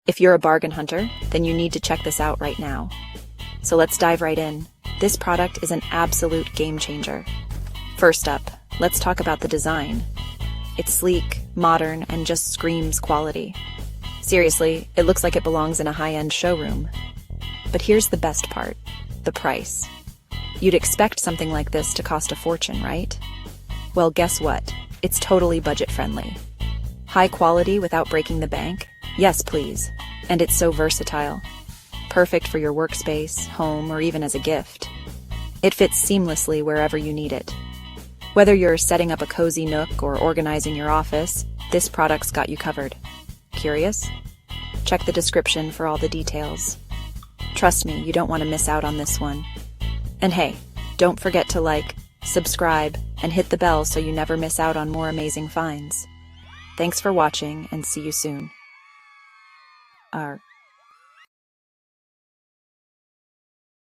If you're a bargain hunter, then you need to check this out right now. So let's dive right in. This product is an absolute game changer. First up, let's talk about the design. It's sleek, modern, and just screams quality. Seriously, it looks like it belongs in a high-end showroom. But here's the best part, the price. You'd expect something like this to cost a fortune, right? Well, guess what? It's totally budget-friendly. High quality without breaking the bank? Yes, please. And it's so versatile. Perfect for your workspace, home, or even as a gift. It fits seamlessly wherever you need it. Whether you're setting up a cozy nook or organizing your office, this product's got you covered. Curious? Check the description for all the details. Trust me, you don't want to miss out on this one. And hey, don't forget to like, subscribe, and hit the bell so you never miss out on more amazing finds. Thanks for watching, and see you soon.